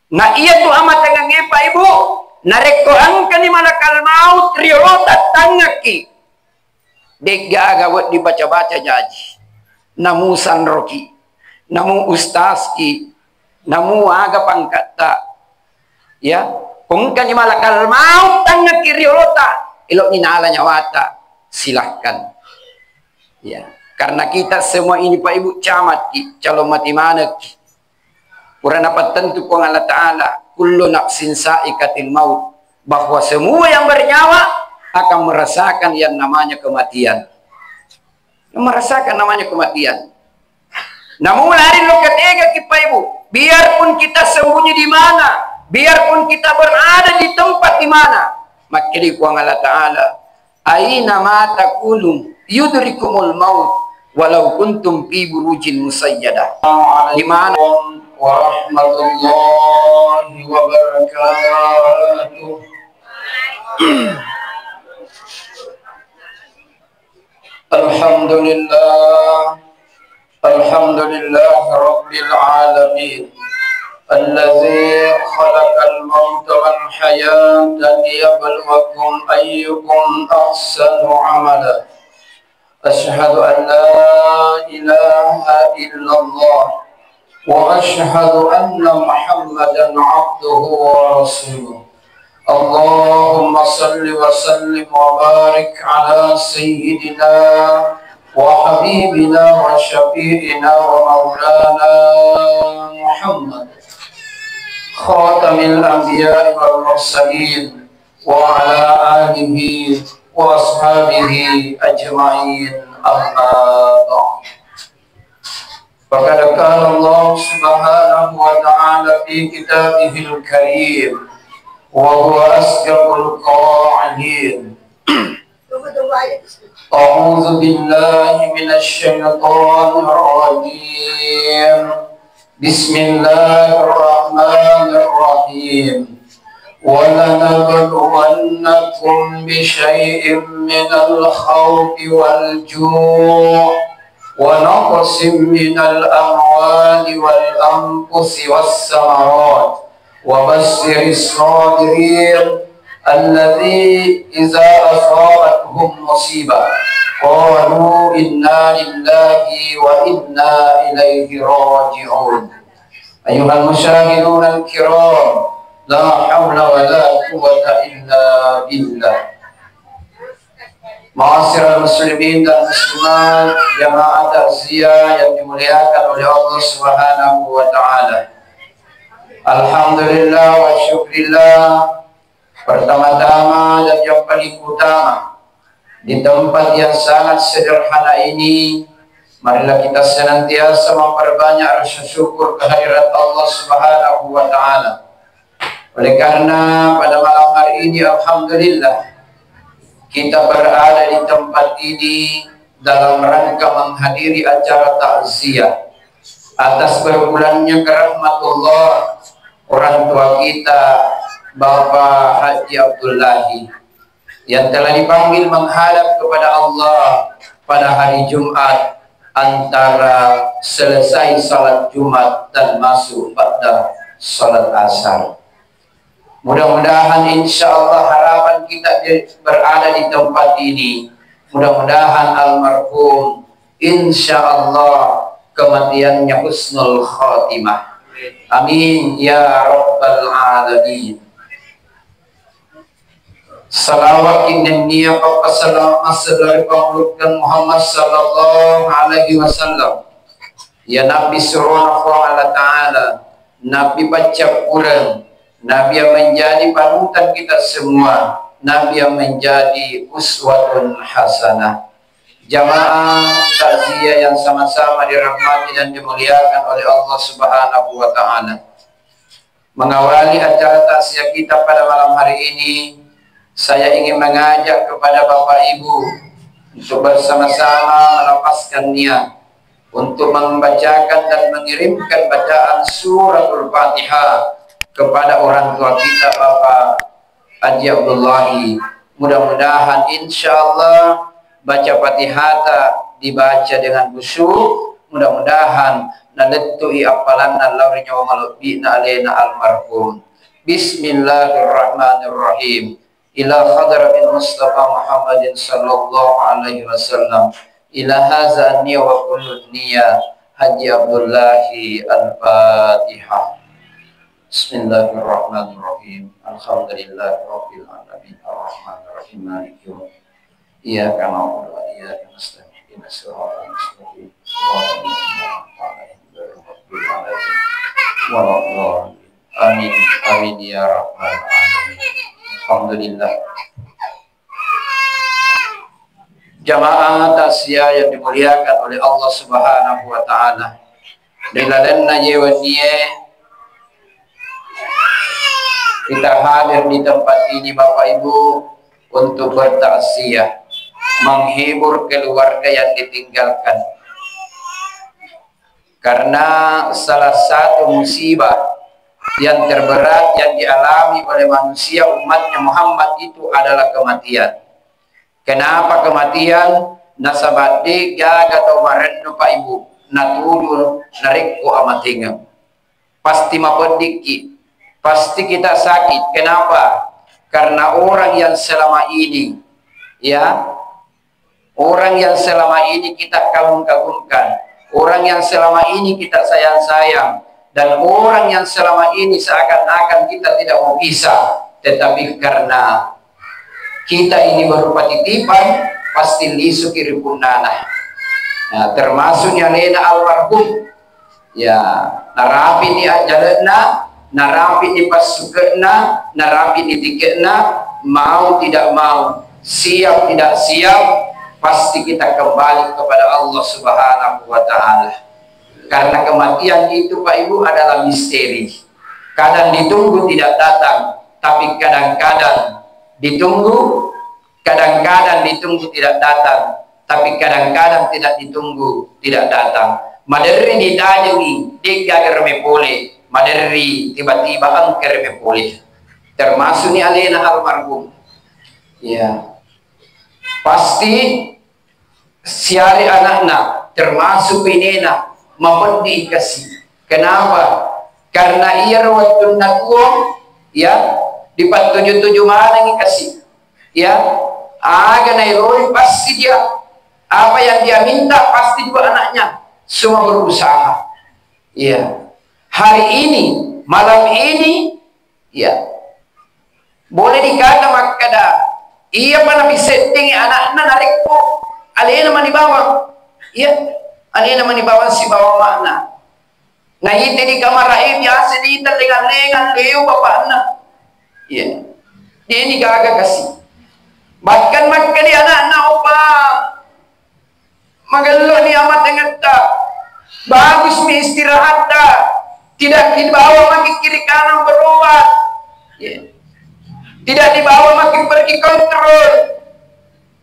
Na iya tu amat dengan ngepa ibu. Nareko angka ni malakal maut riolota tangaki. Dega agawat dibaca-baca jaji. Namu sanroki. Namu ustazki. Namu aga pangkata. Ya. Kung kan ni malakal maut tangaki riolota. Ilok ni nala nyawata. Silahkan. Ya. Karena kita semua ini Pak Ibu camat ki. Calon mati mana ki. Kurang dapat tentu kong Allah Ta'ala kullu nafsin sa'ikatil maut, bahwa semua yang bernyawa akan merasakan yang namanya kematian, merasakan namanya kematian. Namun lari lo ketiga kita ibu, biarpun kita sembunyi di mana, biarpun kita berada di tempat di mana, maka di kong Allah Ta'ala aina ma takunum yudrikumul maut walau kuntum fi burujin musayyadah. Di mana warahmatullahi wabarakatuh. Alhamdulillah, alhamdulillah rabbil alamin, alladzi khalaqal mauta wal hayata liyabluwakum ayyukum ahsanu amala. Asyhadu an la ilaha illallah wa asyhadu anna Muhammadan abduhu wa rasuluh. Allahumma salli wa sallim wa barik ala sayyidina wa habibina wa syafi'ina wa maulana Muhammad khatamil anbiya'i wal mursalin wa ala alihi wa ashabihi ajma'in, amma ba'd. Faqad qala Allah subhanahu wa ta'ala fi kitabihil karim wa huwa asdaqul qa'ilin. A'udzu billahi minasy syaithanir rajim. Bismillahirrahmanirrahim. Wa lanabluwannakum bi syai'in minal khawfi wal ju' wa naqsim minal amwali wal anfusi was samarat wa basyiris sabirin alladzi idza asabatuhum musibah qalu inna lillahi wa inna ilaihi raji'un. Ayyuhal musyahidun al-kiram, la hawla wa la quwwata illa billah. Ma'asyiral muslimin dan muslimat, jamaah takziah yang dimuliakan oleh Allah Subhanahu wa taala. Alhamdulillah wa syukrillah. Pertama-tama dan yang paling utama, di tempat yang sangat sederhana ini, marilah kita senantiasa memperbanyak rasa syukur kehadirat Allah Subhanahu wa taala. Oleh karena pada malam hari ini alhamdulillah kita berada di tempat ini dalam rangka menghadiri acara takziah atas berbulannya kerahmatullah orang tua kita Bapak Haji Abdullahi yang telah dipanggil menghadap kepada Allah pada hari Jumat antara selesai salat Jumat dan masuk pada salat asar. Mudah-mudahan insya Allah harapan kita berada di tempat ini. Mudah-mudahan almarhum insya Allah kematiannya husnul khatimah. Amin ya rabbal alamin. Salawat inniya wa salam asdari pamulukan Muhammad sallallahu alaihi wasallam. Ya Nabi surah Allah Ta'ala, Nabi baca Quran, Nabi yang menjadi panutan kita semua, Nabi yang menjadi uswatun hasanah. Jamaah takziah yang sama-sama dirahmati dan dimuliakan oleh Allah Subhanahu wa taala. Mengawali acara takziah kita pada malam hari ini, saya ingin mengajak kepada Bapak Ibu untuk bersama-sama melepaskan niat untuk membacakan dan mengirimkan bacaan suratul Fatihah kepada orang tua kita Bapak Haji Abdullahi. Mudah-mudahan insya Allah baca Fatihah dibaca dengan khusyuk. Mudah-mudahan nanettu apalanna lawrinya wa malubina alaina almarhum. Bismillahirrahmanirrahim. Ila hadratil Mustafa Muhammadin sallallahu alaihi wasallam. Ila hadza niya wa kullu niya Haji Abdullahi Al-Fatihah. Bismillahirrahmanirrahim. Alhamdulillahirabbil alamin. Arrahmanirrahim. Maliki yaumiddin. Iyyaka na'budu wa iyyaka nasta'in. Ihdinas siratal mustaqim. Amin. Amin ya rabbal alamin. Alhamdulillah. Jamaah tasya yang dimuliakan oleh Allah Subhanahu wa taala. Dilalenna yewennie kita hadir di tempat ini Bapak Ibu untuk bertaksiyah, menghibur keluarga yang ditinggalkan. Karena salah satu musibah yang terberat yang dialami oleh manusia umatnya Muhammad itu adalah kematian. Kenapa kematian? Nasabati gaga atau marenno Pak Ibu natudu narikku amatingam. Pasti mapodiki, pasti kita sakit. Kenapa? Karena orang yang selama ini, ya, orang yang selama ini kita kagum-kagumkan, orang yang selama ini kita sayang-sayang, dan orang yang selama ini seakan-akan kita tidak mau pisah, tetapi karena kita ini berupa titipan, pasti lisu kiri punana. Nah, termasuk yang lena almarhum, ya, narapi di ajalna, narapi di pasukena, narapi di tiketna, mau tidak mau, siap tidak siap, pasti kita kembali kepada Allah Subhanahu wa taala. Karena kematian itu Pak Ibu adalah misteri. Kadang ditunggu tidak datang, tapi kadang-kadang ditunggu, kadang-kadang ditunggu tidak datang, tapi kadang-kadang tidak ditunggu tidak datang. Maderi didajengi digagar mepole, maderi tiba-tiba angker mepole. Termasuk ni alena almarhum. Ya, pasti siari anaknya, termasuk inena mempendi kasih. Kenapa? Karena ia rawatun nakuam, ya, di 47 mana yang kasih, ya, aga nairoi pasti dia apa yang dia minta pasti juga anaknya semua berusaha, ya. Hari ini, malam ini, ya, boleh dikata makada ia mana bisa setting anaknya narikku alena mani bawa, ya, alena mani bawa si bawa makna. Nah itu di kamar raib biasa di lengan-lengan leu bapaknya. Ya, dia ini gagah kasih. Bahkan maka dia anak-anak opa magalo ni amat dengan tak bagus mi istirahat tak, tidak dibawa makin kiri kanan berobat, ya. Tidak dibawa makin pergi kontrol,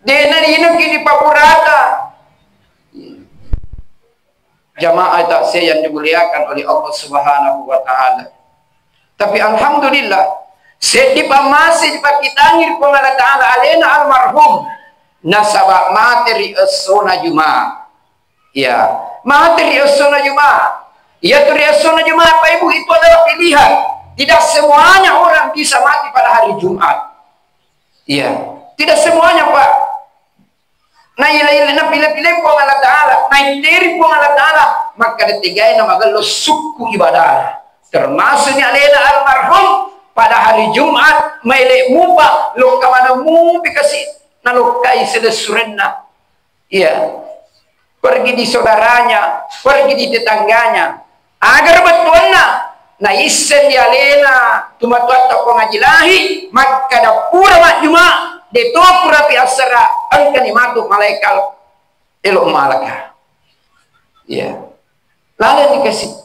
dia nari kini papurata, ya. Jamaah taksir yang dimuliakan oleh Allah Subhanahu wa taala. Tapi alhamdulillah sedih masih dipakitangir pun Allah Ta'ala alena almarhum nasabak materi esona Jumat, ya, materi esona Jumat, ya, turi esona Jumat Pak Ibu itu adalah pilihan. Tidak semuanya orang bisa mati pada hari Jumat, ya, tidak semuanya Pak. Nah ilaila pilih-pilih pun Allah Ta'ala, nah diri pun Allah Ta'ala, maka detigai nama gelo suku ibadah termasuknya alena almarhum pada hari Jumat melek mupa lo kamana mu dikasih nalokai sedesurenna, ya, pergi di saudaranya, pergi di tetangganya agar betulna na isen di alena tumat-tuat pengajilahi maka da pura mak Jumat de to pura pi asara angkani matu malaikat elo malaka, ya, lalu dikasih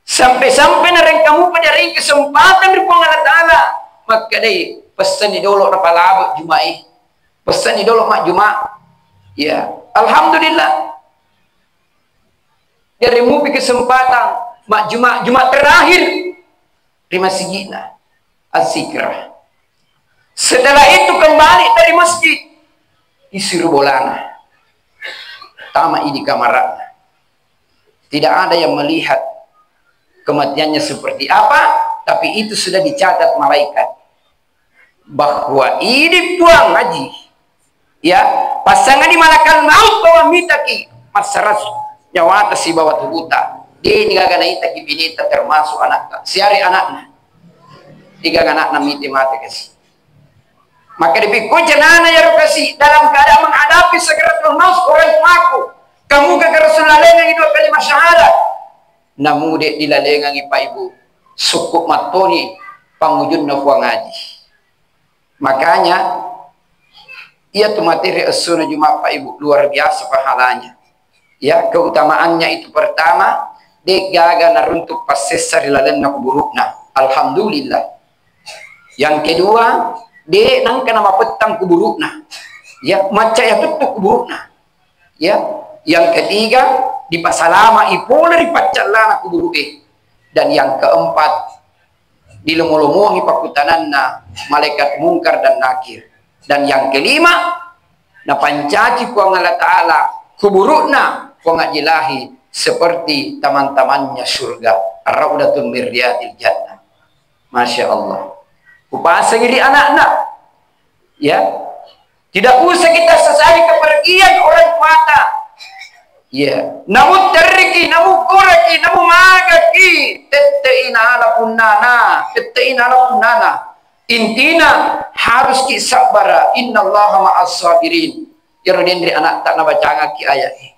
sampai-sampai nareng kamu pada ring kesempatan di Allah Ta'ala maka deh pesan di dulu apa labu Jumat, pesan di dulu mak Jumat, ya, alhamdulillah dari mupi kesempatan mak Jumat terakhir terima sigina asikrah. Setelah itu kembali dari masjid disuruh bolana tama ini kamaratnya, Tidak ada yang melihat kematiannya seperti apa, tapi itu sudah dicatat malaikat bahwa ini puang haji. Ya, pasangan di malakal maut bawa mitaki masaras nyawa atas si bawa tubuta. Dia ni gagana itaki binita termasuk anaknya. Siari anaknya. Tiga anaknya miti mati kasih. Maka dipikul jenana ya rukasi dalam keadaan menghadapi sakaratul maut orang tuaku. Kamu kagak Rasulullah lengang itu kalimat syahadat. Namun dek dilalengang ipa ibu sukup matoni pangujun na puang haji. Makanya ia tu materi as-sunnah Jumat Pak Ibu luar biasa pahalanya. Ya, keutamaannya itu pertama, dek gaga naruntuk pasesar ilalenna kuburukna. Alhamdulillah. Yang kedua, dek nangka nama petang kuburukna. Ya, maca ya tutup kuburukna. Ya, yang ketiga, di pasalama ipula di pacalana kuburuke. Dan yang keempat, dilumulumuhi pakutananna malaikat mungkar dan nakir. Dan yang kelima, na pancaci ku Allah Ta'ala kuburukna ku ngajilahi seperti teman-temannya surga. Raudatun min riyadil jannah. Masya Allah. Kupasang diri anak-anak. Ya. Tidak usah kita sesali kepergian orang tua. Ya. Namun teriki, namun kuraki, namun magaki. Tetteina ala punnana. Tetteina ala punnana. Intina harus kisabara. Innallaha ma'as sabirin. Yarudindri anak tak nabaca ki ayat ini.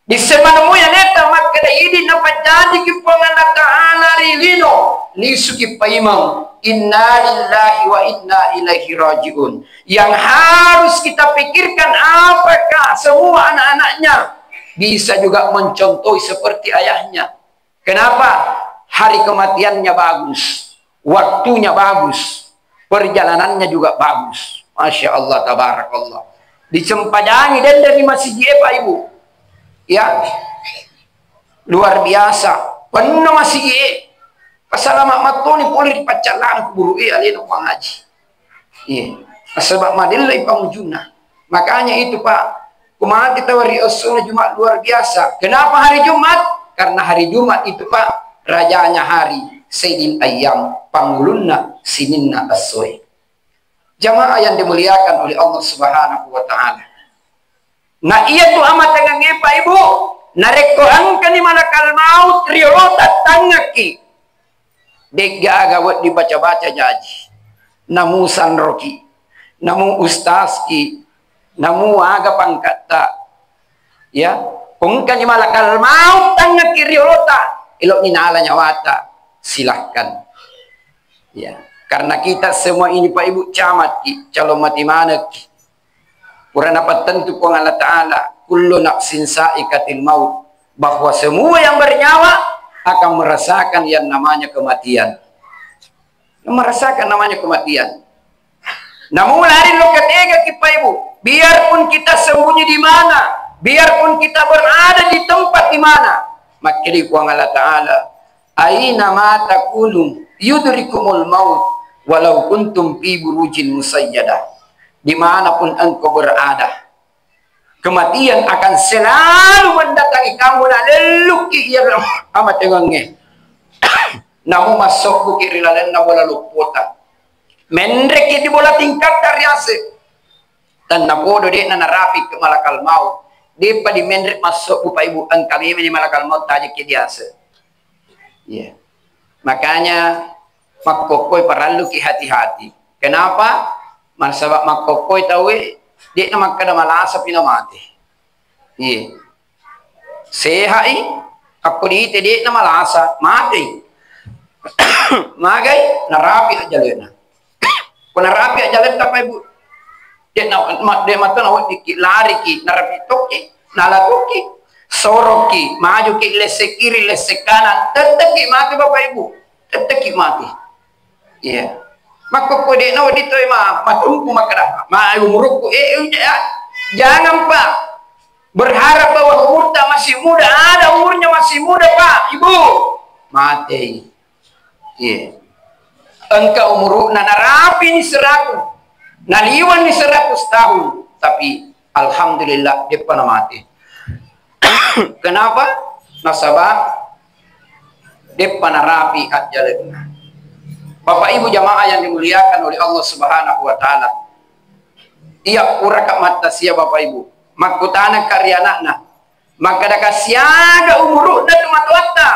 Di semanamu yang neta maka da idi napajadi ki pangana ta'ala rilino lisuki paimang inna lillahi wa inna ilaihi rajiun. Yang harus kita pikirkan apakah semua anak-anaknya bisa juga mencontohi seperti ayahnya. Kenapa? Hari kematiannya bagus, waktunya bagus, perjalanannya juga bagus. Masya Allah, tabarakallah. Dicempadangi dan dari masjid Pak Ibu. Ya, luar biasa. Penuh masih pasalamat matoni boleh dipacalang kuburu alina pang haji. Iya. Sebab madilla ipangujuna. Makanya itu Pak, kumaha kita wari as-sunnah Jumat luar biasa. Kenapa hari Jumat? Karena hari Jumat itu Pak, rajanya hari Sayyidil Ayyam, pangulunna sininna as-soy. Jamaah yang dimuliakan oleh Allah Subhanahu wa taala. Nah iya tuh amat dengan Pak Ibu. Nareko angka ni malakal maut riolota tangaki. Dek agawat dibaca-baca jaji. Namu sanroki. Namu ustazki. Namu aga pangkata. Ya. Kungka ni malakal maut tangaki riolota. Ilok ni nala nyawata. Silahkan. Ya. Karena kita semua ini Pak Ibu camat ki. Calon mati mana ki. Kurang dapat tentu ku Allah Ta'ala kullu nafsin sa'ikatil maut, bahwa semua yang bernyawa akan merasakan yang namanya kematian. Merasakan namanya kematian. Namun lari lo ketega Pak Ibu, biarpun kita sembunyi di mana, biarpun kita berada di tempat di mana, maka di ku Allah Ta'ala aina ma takunu yudrikumul maut walau kuntum fi burujin musayyadah. Dimanapun engkau berada, kematian akan selalu mendatangi kamu. Laluki ia amat tengangnya. Namu masuk bukit rilalen na bola lupota. Mendrek di bola tingkat karyase. Dan napodo dia na narapi ke malakal maut. Dia pa di mendrek masuk bupa ibu ang kami di malakal maut tajik ke diase. Ya. Makanya makokoy paralu ki hati-hati. Kenapa? Masabak makokoy tahu di na magkada malasa pinamati. Iya. Sehai ako di na malasa mati. Magay narapi ajalena. Kung narapi ajalena pa ibu. Di na mata na di lari ki narapi toki nalatoki soroki maju ki lese kiri lese kanan teteki mati Bapak Ibu. Teteki mati. Iya. Maka kode no dito matumpu makara umurku jangan Pak berharap bahwa umur masih muda. Ada umurnya masih muda Pak Ibu mati. Iya. Engkau umur narapi ni 100 naliwan ni 100 tahun, tapi alhamdulillah dia pernah mati. Kenapa? nasabah depan rapi ajalna. Bapak Ibu jamaah yang dimuliakan oleh Allah Subhanahu wa taala. Iya uraka mata sia Bapak Ibu. Makutana karya anakna. Maka daka siaga umurna tumatuatta.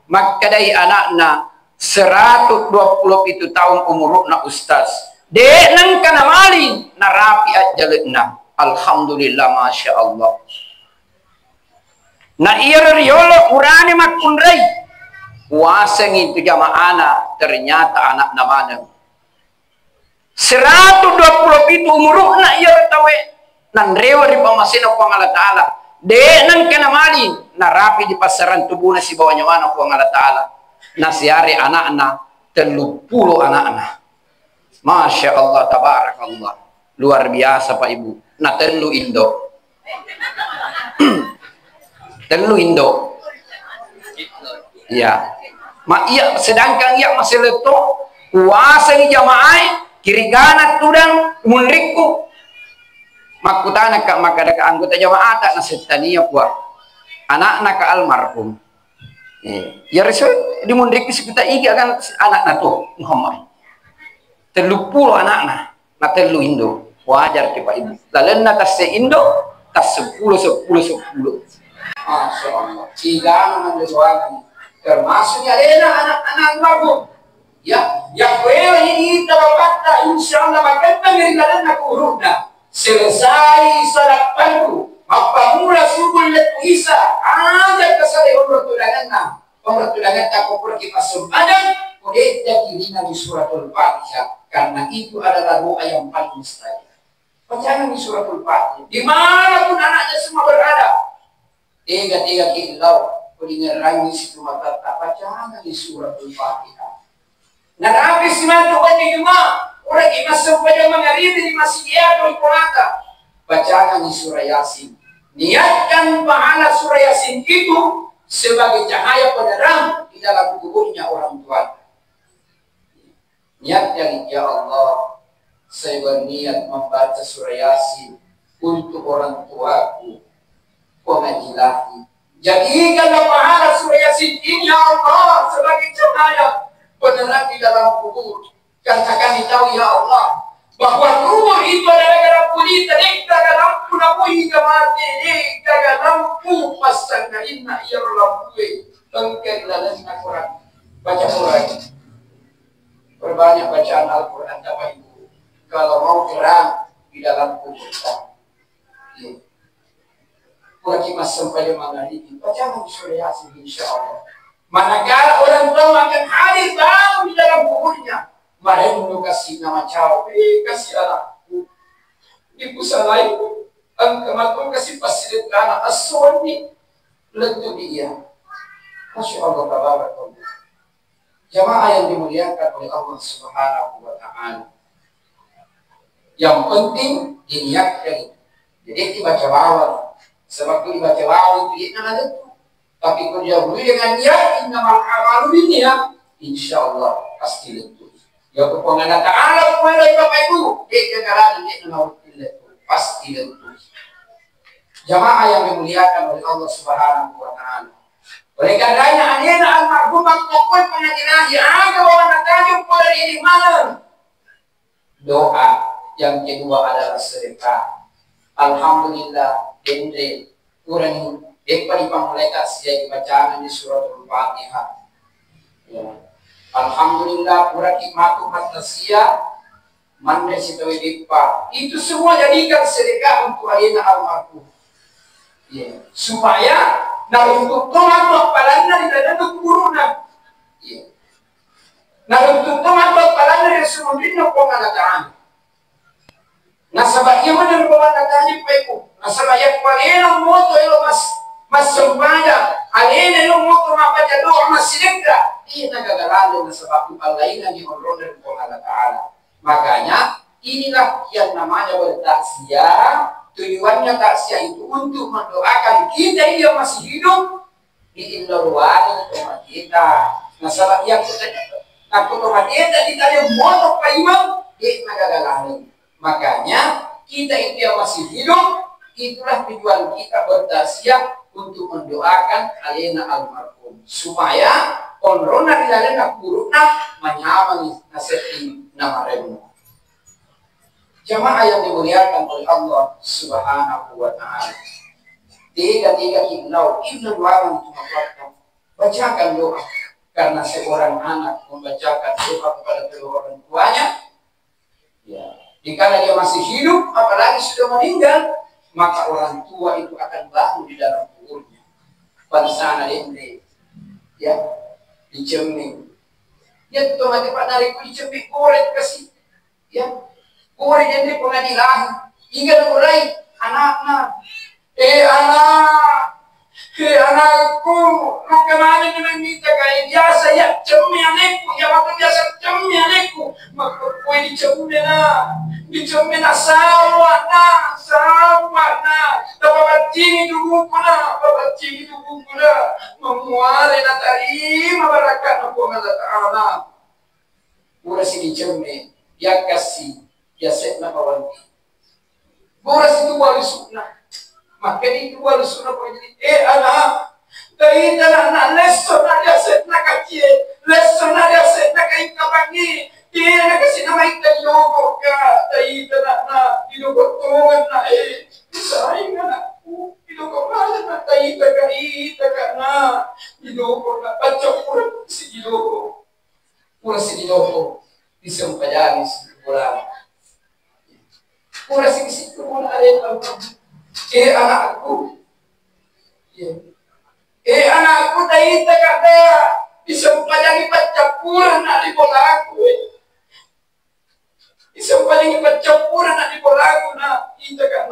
Maka dai anakna 127 tahun umurna ustaz. Dek nang kana malin narapi ajalna. Alhamdulillah masya Allah. Na iya riolo urani makunrai. Waseng itu jamaana ternyata anak namanya 127 umurna iya tawe nan rewa ri pamasina ko Allah taala de nan kana mali narapi di pasaran tubuna si bawanya wana ko Allah taala nasiari anakna 30 anakna. Masya Allah tabarakallah luar biasa Pak Ibu. Na telu Indo telu Indo ya mak iya sedangkan iya masih leto kuasa ni jamaah kiri kanan tudang munriku makutana ka maka ka anggota jamaah tak nasetania kuat anak nak almarhum ya reso di munriku sekitar iga kan anak na tu Muhammad 30 anak na telu Indo wajar ke Pak Ibu lalu na tas Indo tas 10 Masya Allah cigaan ang lesuagan termasuk ya anak-anak baru ya yang boleh ini terbatas insyaallah makanya ngirilan aku urutna selesai salat baru apa mula subul isa ada kesalahan pertudangan aku pergi masuk badan udah jadi di suratul Fatihah karena itu adalah doa yang paling mustahil. Jangan di suratul Fatihah dimanapun anaknya semua berada tiga kilau kudengar rangi situ mata apa jangan di suratul Fatihah. Nah habis semua doa di rumah orang kita sampai mengalir di masjid atau kolaka bacaan di surah Yasin. Niatkan pahala surah Yasin itu sebagai cahaya penerang di dalam kuburnya orang tua. Niatkan ya Allah saya berniat membaca surah Yasin untuk orang tuaku pengajilahi. Jadikanlah pahala surah Yasin ini ya Allah sebagai cahaya penerang di dalam kubur. Karena kami tahu ya Allah bahwa kubur itu adalah dalam kulita dalam lampu lampu hingga mati dalam lampu pasang inna ya lampu bangkai dalam Al-Quran baca Quran perbanyak bacaan Al-Quran Bapak Ibu kalau mau terang di dalam kubur lagi mas sampai mengalami bacaan surah Yasin insyaallah. Manakala orang tua akan hadir tahu di dalam kuburnya, mereka kasih nama cau, kasih anakku, ibu salaiku, angkamatul kasih fasilitas anak asuhan ni, letu dia. Masya Allah tabarakallah. Jamaah yang dimuliakan oleh Allah Subhanahu wa taala. Yang penting diniatkan. Jadi dibaca bawah. Sebab itu dibaca bawah itu ada itu. Tapi kalau dihubungi dengan niat, innamal a'malu binniyat, insyaallah pasti letu. Ya kepengenan ta'ala kepada Bapak Ibu, kegagalan ini pasti letu. Jamaah yang dimuliakan oleh Allah Subhanahu wa taala. Oleh karenanya anena almarhum pokok pengajian aga bawa nakajum pada ini malam. Doa yang kedua adalah sedekah. Alhamdulillah ende kurang ekpari pamuleka sia bacaan di suratul Fatihah. Ya. Alhamdulillah pura hikmatu manusia mande sitawi dipa. Itu semua jadikan sedekah untuk alina almarhum. Ya. Supaya naruntuk tomat palanna di dalam kuburuna. Ya. Naruntuk tomat palanna di sumudina pengalataan. Nasabahnya mana pengalataan peku. Nasabahnya pengalataan moto elo mas sempaya. Alena elo moto mapaja doa mas sedekah. Ini nagagalalan na sebab alaina ni Allah dan Allah Ta'ala. Makanya inilah yang namanya bertaksiah. Tujuannya taksiah itu untuk mendoakan kita yang masih hidup di indorwani rumah kita. Nah sebab yang kita rumah kita yang motok paimang di nagagalalan. Makanya kita itu yang masih hidup itulah tujuan kita bertaksiah untuk mendoakan alena almarhum supaya onrona dilalena kuruna menyamani naseti nama remu. Jamaah yang dimuliakan oleh Allah Subhanahu wa taala. Tiga ibnau doa untuk melakukan bacakan doa karena seorang anak membacakan doa kepada kedua orang tuanya. Ya, jika dia masih hidup apalagi sudah meninggal, maka orang tua itu akan bangun di dalam kuburnya. Pansana ini, ya, diceming. Ya, tuh mati Pak Nariku diceming korek kasih, ya, korek yang di pengadilan. Hingga mulai anaknya, anakku, lu kemana dengan minta kayak biasa ya cemmi anakku, ya waktu biasa cemmi anakku, maka kue dicemmi na sawah na, dapat cing itu buku na, memuare na tarima barakat na Allah Taala. Pura si dicemmi, ya kasih, ya setna kawan. Pura si tu wali sunnah. Maka itu wala sunna ko jadi anak dai na lesson na dia set na kakie lesson na dia set na kai kabangi dia na kasi na mai tayo ka dai na dinugo tungan na isay na dinugo na dai ka na dinugo na pacok pura si dinugo disampayani si bola pura si bola ale anakku, anakku tadi kata disempajangi pacapur nak di bolaku, disempajangi pacapur nak di bolaku nak itaka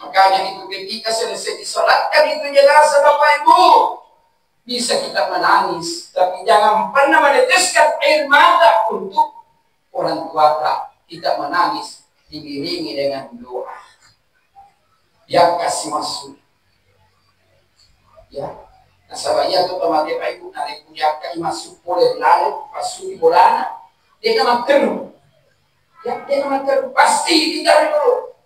makanya itu ketika selesai disolatkan itu jenazah Bapak Ibu bisa kita menangis tapi jangan pernah meneteskan air mata untuk orang tua kita menangis diiringi dengan doa. Yang kasih masuk, ya. Nasabanya tu pemati Pak Ibu narik punya kasih masuk boleh lalu masuk di bolana, dia nak makan, ya dia nak makan pasti ditaruh dulu,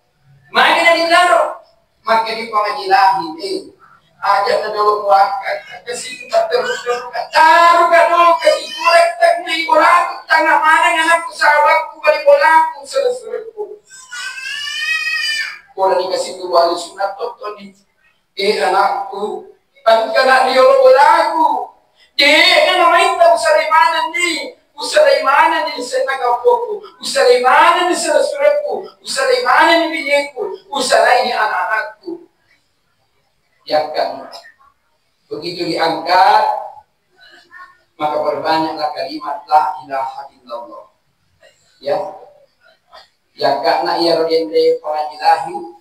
mana ditaruh, makan di pengadilan ini, ajak dulu muakat, kasih kita terus taruh dulu kasih korek teknik bolaku, tengah mana anakku sahabatku balik bolaku selesai. Kalau dikasih dulu ahli sunat tonton di anakku kan kena dia bolaku dia kan namanya usalimanan nih saya kapoku usalimanan nih suratku usalimanan nih bijiku usalai anak-anakku ya kan begitu diangkat maka perbanyaklah kalimat la ilaha illallah ya ya karena ia rodende pengadilahi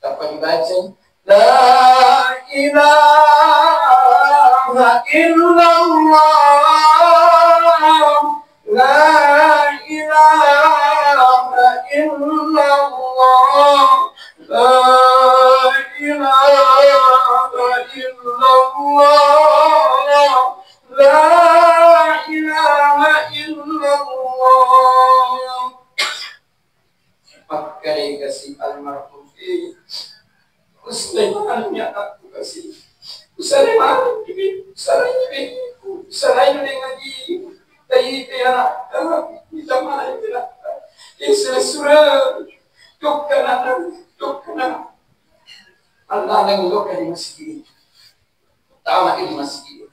tanpa dibaca la ilaha illallah la ilaha illallah la ilaha illallah la ilaha illallah. Maka kasih almarhum Sulaiman ya aku kasih Sulaiman ini ngaji tadi anak kita mana kita surah tukana Allah yang loka di masjid tahu di masjid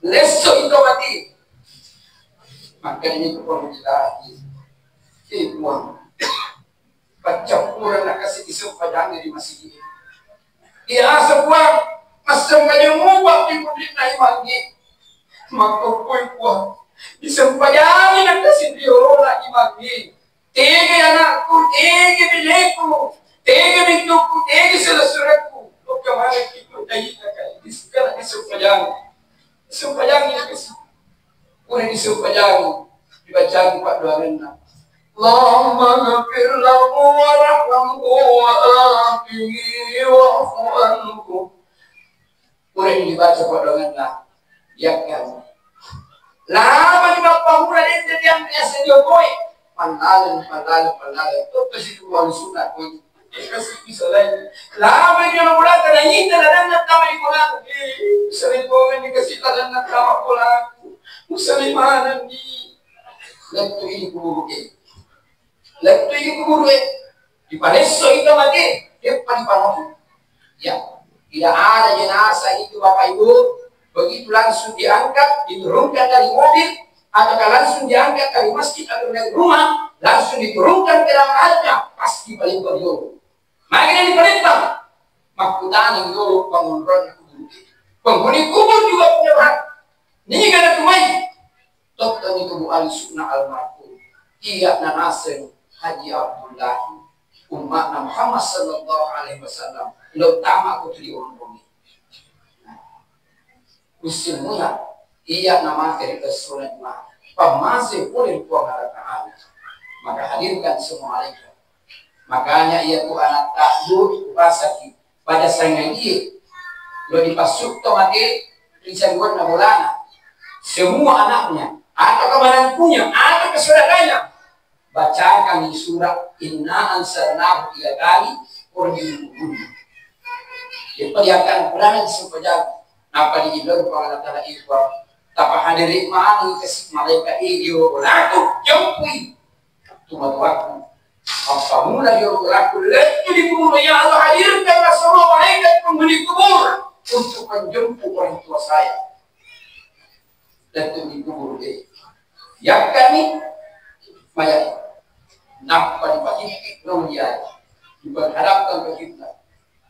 leso itu mati maka ini kepentingan ilmu pacapura nak kasih isu padang di masjid. Ia sebuah masam kaya mubak di publik na imangi. Maka puy-puy. Disampayangin ang kasih diyo na imangi. Tege anakku, tege bileku, tege bintuku, tege salasuraku. Lo kamara kiko dahita kaya. Disikala disumpayangin. Disumpayangin na kasih. Una disumpayangin. Dibacaan Pak Doarin na. Allahumma ghafir lahu warhamhu wa'afihi wa'fu anhu. Boleh dibaca potonganlah. Ya kan. Lama di bapak mula dia yang biasa dia boy. Pandalan. Itu pasti wali sunat boy. Kasih bisa lagi. Lama dia mula kada ingin dan nak tahu ikulan. Sering boleh dikasih dan nak tahu pulaku. Muslimanan di. Lektu ini kubur ke. Lektu ini kubur ke. Di paneso itu mati. Dia padi panon. Ya, tidak ada jenazah itu Bapak Ibu. Begitu langsung diangkat, diturunkan dari mobil, atau langsung diangkat dari masjid atau dari rumah, langsung diturunkan ke dalam hajat, pasti paling dulu. Makanya diperintah, makutan yang dulu pengunduran kubur. Penghuni kubur juga punya hak. Ini kan tumai. Dokter itu Bu Ali Sunnah almarhum. Iya Nasir Haji Abdullah. Umat Muhammad sallallahu alaihi wasallam. Utama aku tuh diomongin. Usimunya iya nama dari kesulitan mah. Masih boleh buang Allah Ta'ala. Maka hadirkan semua malaikat. Makanya ia tu anak takdur pasaki pada saingan dia. Lo dipasuk to mati risan buat nabulana. Semua anaknya atau kemananpunya atau kesaudaranya bacakan di surat inna ansalnahu ila kali urjul. Jadi dia akan berani sepanjang apa di ibadah Allah Taala itu tapa hadiri mani kasih malaikat iyo laku jempui cuma waktu apa mula dia laku letu di kubur ya Allah hadirkanlah semua malaikat penghuni kubur untuk menjemput orang tua saya letu di kubur deh ya kami mayat nampak di pagi dia diberhadapkan ke kita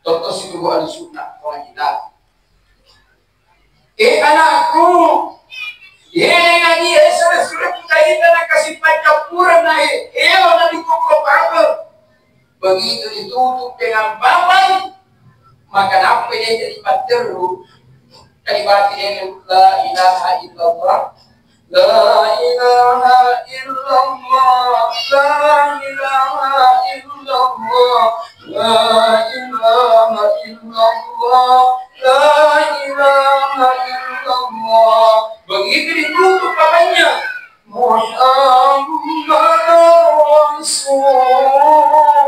Toto si tubuh al-sunnah orang kita. Anakku, ngaji surat kita itu nak kasih pacapuran naik. Nak ditutup apa? Begitu ditutup dengan papan, maka apa dia jadi pateru? Kalimat dia la ilaha illallah, la ilaha illallah, la ilaha illallah. La ilaha illallah, la ilaha illallah. Begitu ditutup papanya Muhammad Rasulullah.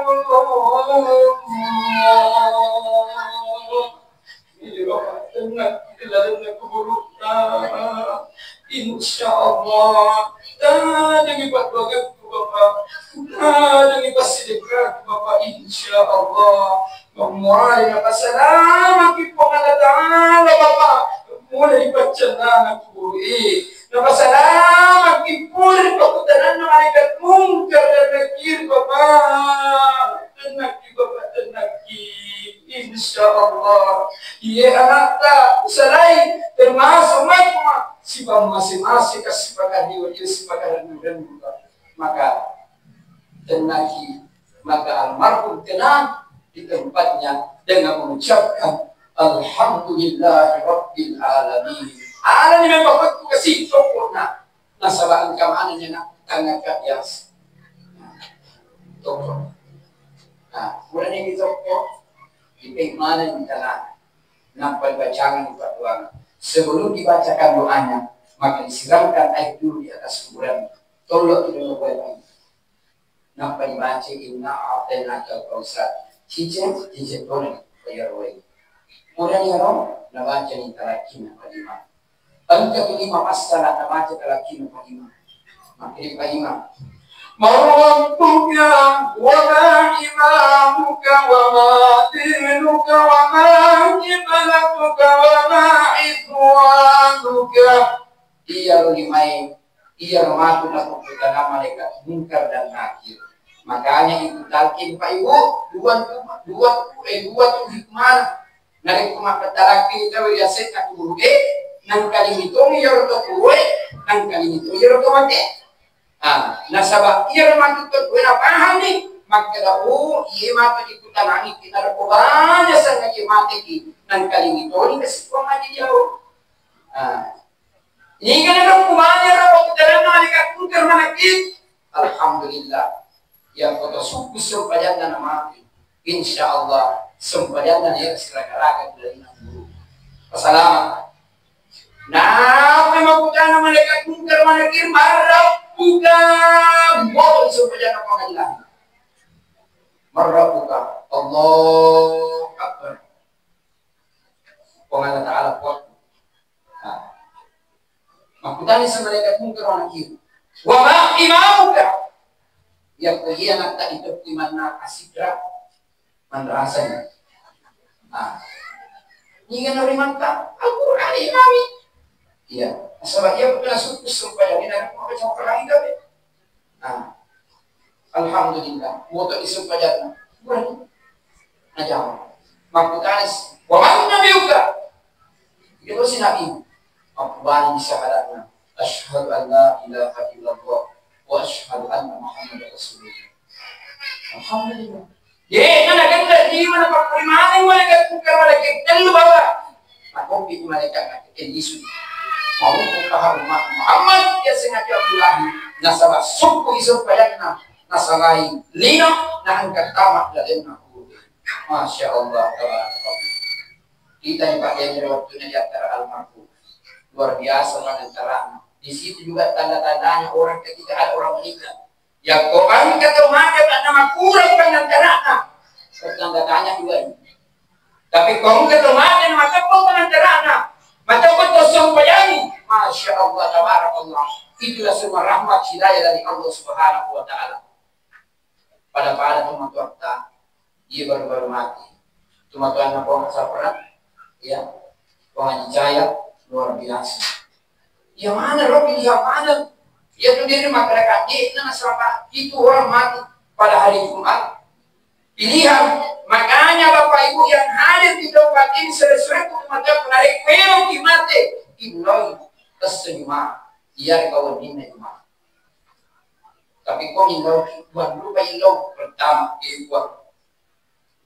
Ini Bapak tenang di dalamnya keburukan. InsyaAllah dan buat bagai Bapak dan pasti dekat Bapak insyaallah memulai napasalam kita Allah Taala Bapak mulai dibaca aku napasalam kita mulai pakutanan malaikat mungkar dan nakir Bapak tenang Bapak tenang insyaallah ia anak tak selai termasuk makmum si masing-masing kasih pakar dia si pakar dan maka tenaki maka almarhum tenang di tempatnya dengan mengucapkan Alhamdulillahirabbil alamin. Alamin memang waktu kasih sempurna. Nasabaan kamanannya nak tangga biasa. Toko. Nah, kemudian ini toko di pengmanan di tanah. Nampak bacangan di patuan. Sebelum dibacakan doanya, maka disiramkan air dulu di atas kuburan. Tolong tidak boleh. Nampak dibaca inna a'tainaka al-kautsar. Cicit boleh bayar wae. Kemudian ya Rob, nabaca ni talakin kelima. Angka kelima masalah nabaca talakin kelima. Makri kelima. Marabbuka wa ma imamuka wa ma dinuka wa ma qiblatuka wa ma idwanuka. Ia limai ia mematuh dalam perkataan malaikat munkar dan nakir. Makanya itu talqin Pak Ibu dua tuh hikmah. Nari kuma petalaki itu ya set aku buke nang kali itu yor to kuwe nang kali itu yor to mate. Nasaba iya matu to kuwe na paham nih. Maka dahu iya matu ikutan ani kita ko banyak sangat iya mate ki nang kali itu ni kasih ko ngaji jauh. Ini kan ada kumanya rawa dalam malaikat munkar manakib. Alhamdulillah. Yang foto suku sempadan dan mati. Insyaallah sempadan dan ya seragam dari guru. Assalamualaikum. Nah, memang bukan malaikat munkar manakib marah bukan. Mau sempadan apa lagi? Marah bukan. Allah Akbar. Allah Ta'ala kuat. Makutani sa malaikat mungkar wa nakir. Wa ma imamuka. Yang kehianat tak itu di mana asidra mandrasanya. Ini kan orang mantap. Al-Quran imami. Iya. Sebab ia betul suku supaya ini ada mau baca Quran itu. Alhamdulillah. Moto disumpahnya. Bukan. Aja. Makutani wa ma nabiuka. Itu si nabi. Akbari syahadatna. Asyhadu an la ilaha illallah wa asyhadu anna Muhammadar Rasulullah. Alhamdulillah. Ye, nana kata di mana pak primane malaikat bukan malaikat telu bawa. Aku pi malaikat Yesus. Mau paham Muhammad dia sengaja Abdullah nasabah suku isu payana nasalai lino nang katamak dalam aku. Masya Allah. Kita yang pakai waktunya di antara almarhum luar biasa antara. Di situ juga tanda-tandanya orang ketika ada orang menikah. Ya Quran kata maka tak nama kurang pengantarana. Tanda-tandanya juga ini. Tapi kau kata maka maka kau pengantarana. Maka betul sumpayani. Masya Allah tabarakallah. Itulah semua rahmat hidayah dari Allah Subhanahu wa taala. Pada teman-teman dia baru-baru mati. Teman-teman apa masa pernah? Ya. Pengaji jaya luar biasa. Yang mana Robi yang mana? Dia sendiri masyarakat dia selama itu orang mati pada hari Jumat. Pilihan, makanya Bapak Ibu yang hadir di tempat ini sesuai untuk mata penarik pelo di mati. Inoi kesenyuman, biar kau dinai rumah. Tapi kau inoi buat dulu bayilau pertama buat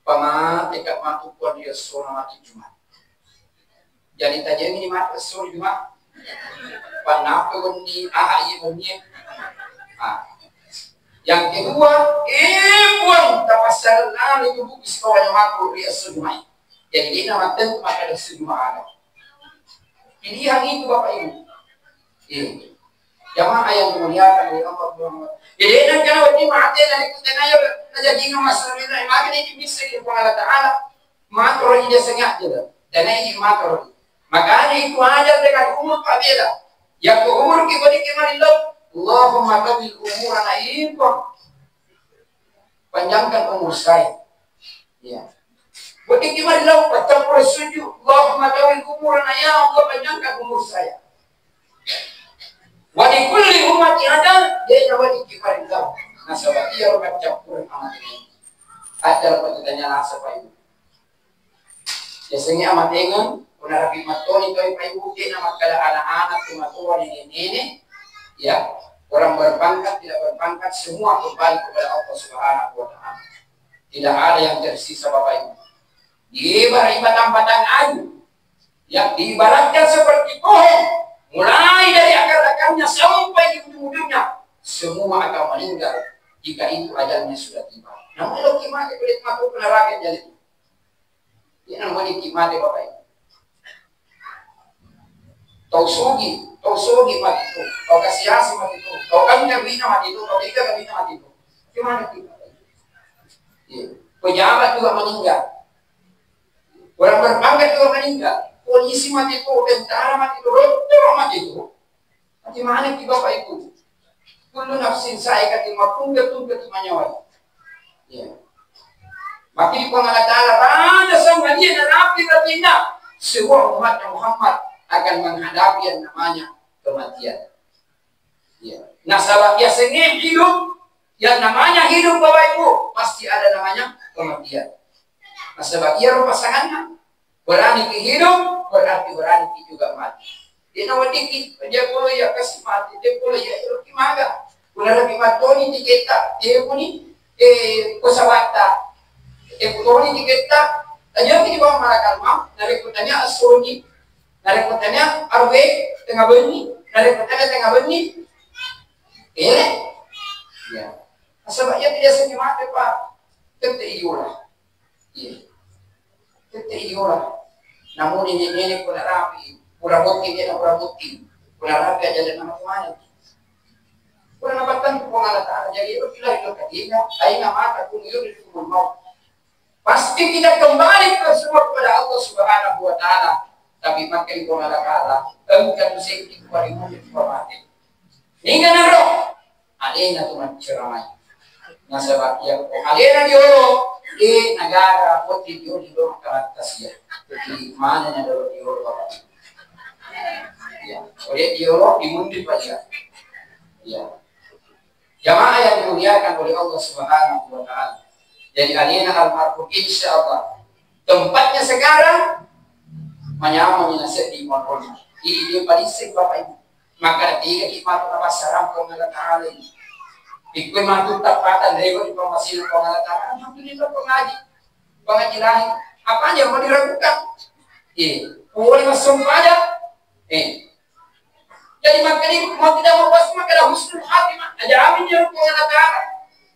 pamate kat matu kuat dia seorang mati Jumat. Jadi tajam ini mati seorang Jumat. Panapa ini yang kedua buang tapasal itu buku sekolahnya makhluk dia semua. Jadi dia nama tentu maka ada semua ada. Pilihan itu Bapak Ibu. Jamaah yang dimuliakan oleh Allah Subhanahu. Jadi dan kalau ini mati dari kita ayo jadi masalah ini makin ini bisa Allah Taala makro ini sengaja dan ini makro. Makanya itu aja dengan umur kabila. Yang ke umur kita dikemarilah. Allahumma tabil umur anak itu. Panjangkan umur saya. Ya. Buat dikemarilah. Patang bersujud. Allahumma tabil umur anak ya Allah panjangkan umur saya. Wadi kulli umati ada. Dia wadi dikemarilah. Nasabah dia orang campur amat ini. Ada apa tanya nasa Pak Ibu. Biasanya amat dengan. Kuna rapi matoni kau ibu dia nama kala anak-anak tua ini ya orang berpangkat tidak berpangkat semua kembali kepada Allah Subhanahu wa taala. Tidak ada yang tersisa Bapak Ibu. Diibarat batang-batang ayu yang diibaratkan seperti pohon mulai dari akar-akarnya sampai di ujung-ujungnya semua akan meninggal jika itu ajalnya sudah tiba. Namun kalau kimate kulit makhluk neraka jadi ini namanya kimate Bapak Ibu. Kau sogi mati itu, kau kasih hasil mati itu, kau kami bina mati itu, kau tidak bina mati itu. Gimana kita? Pejabat juga meninggal, orang berpangkat juga meninggal, polisi mati itu, tentara mati itu, dokter mati itu. Bagaimana kita Bapak Ibu? Kullu nafsin sa'iqatul maut tunggu manyawa. Ya. Makin Allah Taala pada sama dia dan api batinnya semua umat Muhammad akan menghadapi yang namanya kematian. Ya. Nah, sahabat biasanya hidup, yang namanya hidup Bapak Ibu pasti ada namanya kematian. Nah, sahabat dia pasangannya berani hidup berarti juga mati. Dia nawa dikit dia kalau ya kasih mati dia kalau ya kimaga. Kuna rapi matoni tiketa dia puni kosawata kutoni tiketa aja di bawah malakal mau dari kutanya asoni. Dari kotanya arwe tengah beni, dari kotanya tengah beni, ya. Sebabnya tidak senyumat Pak, tetap iolah, tetap iolah. Namun ini pun rapi, pura bukti dia pura bukti, pura rapi aja dan nama mana? Pura nabatan pengalat jadi itu pilih itu ketiga, ayo nama aku itu di kubur mau. Pasti kita kembali ke semua kepada Allah Subhanahu wa taala. Tapi makin ko malakala, engkau sing ikut di pamati. Hingga naro, alena tu ceramai. Nasabak yang alena diolo di negara putih diolo karaktasnya. Di mana nya diolo bapak. Ya, oleh diolo dimundi baca. Ya. Jamaah yang dimuliakan oleh Allah Subhanahu wa taala. Jadi alina almarhum insyaallah tempatnya sekarang menyamai nasihat di Monron. Ini dia balisik Bapak Ibu. Maka tiga hikmat apa saram pengalat taala ini. Ikut matu tapatan rego di pemasil pengalat taala. Alhamdulillah pengaji lain. Apa yang mau diragukan? Boleh masuk pada. Jadi maka ini mau tidak mau pas maka ada husnul khatimah. Aja amin ya pengalat taala.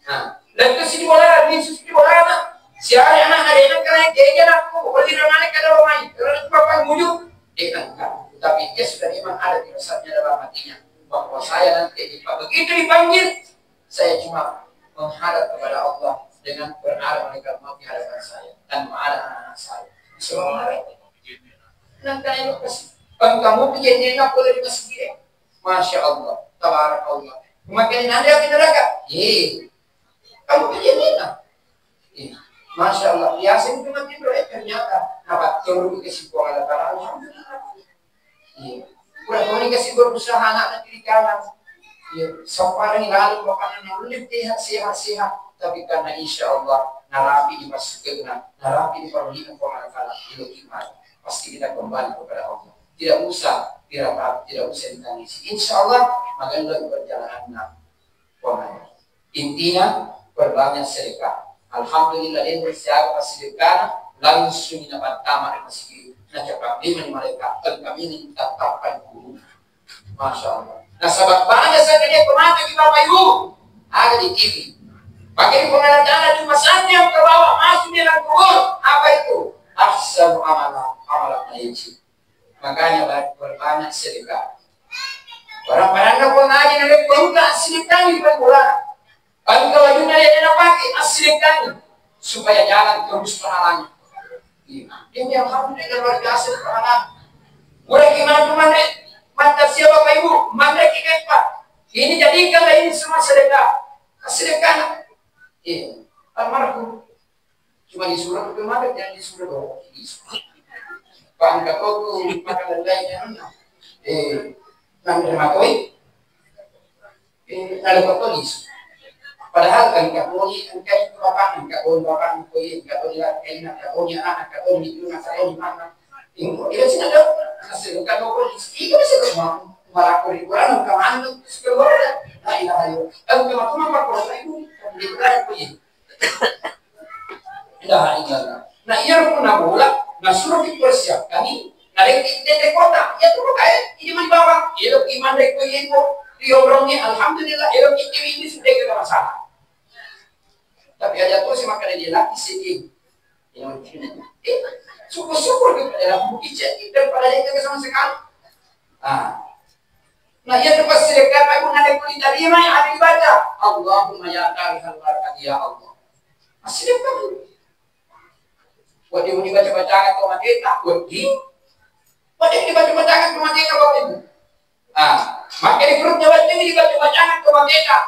Nah, lalu sini bola, ini susu bola. Siapa anak ada yang kena dia aku, boleh ramai kalau main, kalau bapak mujuk, kan? Tapi dia sudah memang ada firasatnya dalam hatinya bahwa saya nanti begitu dipanggil, saya cuma menghadap kepada Allah dengan berharap mereka mau di hadapan saya tanpa ada anak-anak saya. Semua mereka. Nanti yang kasih, kamu bikin aku dari masjid, masya Allah, tabarakallah. Makin nanti aku neraka, kamu bikin Masya Allah, biasa itu mati berdoa ternyata apa teori kesimpulan Allah alhamdulillah. Kurang kasih berusaha anak di kanan. Sekarang lalu makanan yang lebih sehat, tapi karena insya Allah narapi dimasukkan, narapi diperlukan pengalaman itu gimana? Pasti kita kembali kepada Allah. Tidak usah dirapap, tidak usah ditangisi. Insya Allah maka itu perjalanan intinya berbanyak sedekah. Alhamdulillah ini siapa sedekah langsung dapat tamat masih nak cakap di mereka kami tetapkan guru. Masya Allah. Nah sebab banyak saja dia kemana di Bapak Ibu ada di TV. Pakai pengajaran cuma saja yang terbawa masuk di dalam kubur. Apa itu? Ahsanu amalan ayat. Makanya berbanyak sedekah. Orang-orang yang pengaji dari pemuda sedekah di bulan. Kalau wajunya dia tidak pakai aslikan supaya jalan terus pahalanya. Ini alhamdulillah luar biasa pahala. Mulai gimana tuh mantap siapa Bapak Ibu, mana kita Pak. Ini jadikanlah ini semua sedekah. Sedekah. Almarhum cuma disuruh ke mana jangan disuruh dong. Pak angkat aku makan lainnya. Nang terima kasih. Ada polis. Padahal kan enggak boleh engkau itu bapak, enggak boleh bapak engkau lihat kainan, enggak boleh anak, enggak boleh itu, enggak boleh mana. Ini sih ada hasil enggak boleh. Ini bisa semua melakukan ribuan engkau anu sekeluar. Nah ini ayo. Engkau matu apa kalau itu di belakang ini. Dah ini. Nah ia pun nak bola, nah suruh dipersiapkan ini. Nah di kota, ya tuh kayak ini mana bawah. Elok iman dek itu diobrolnya alhamdulillah elok ini sudah kita masalah. Tapi ada tuh si makan dia lagi sedih. Syukur-syukur kita dalam bukti jadi daripada dia sama sekali. Nah ia tu pasti dekat aku nak kulit tadi mai ada dibaca. Allahumma ya tarihal barakat ya Allah. Masih dekat. Buat dia dibaca-baca atau mati tak buat dia. Buat dia dibaca-baca atau mati tak buat ibu. Maka di perutnya buat dia dibaca-baca atau mati tak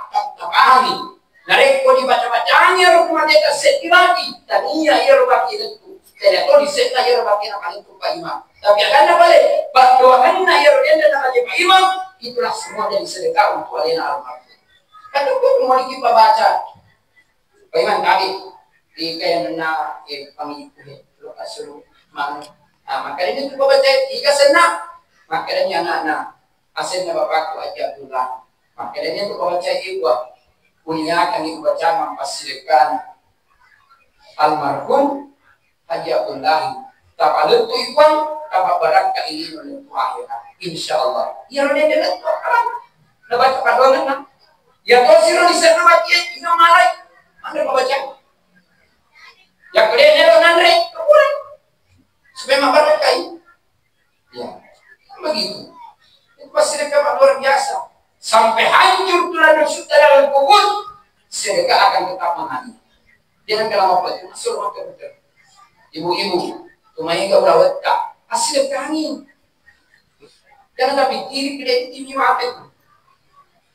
ahli. Nareko dibaca-bacanya rumah dia set lagi dan ia rubah itu tidak tahu di set ia rubah itu paling Pak Imam tapi akan balik bahwa karena ia rubah nama Pak Imam itulah semua jadi sedekah untuk alina almarhum kan itu mau kita baca Pak Imam tadi di kayak nena pemimpin lokasi mana makanya itu baca jika senang makanya anak-anak asalnya bapakku aja pulang makanya itu baca ibu punya kami baca memfasilkan almarhum Haji Abdullah tapalut tu iwan tapa barang ka ini menentu akhirat insyaallah ya rene dengan tu alam na baca kadongan ya to siro di sana baca ino malai anda baca ya kede nero nandre kurang supaya mabar kai ya begitu itu fasilkan luar biasa sampai hancur tulang dan sutra dalam kubur sedekah akan tetap mengalir Jangan kalau apa itu masuk rumah dokter. Ibu-ibu, rumahnya gak berawat kak, hasil kami. Jangan tapi kiri kiri ini apa itu?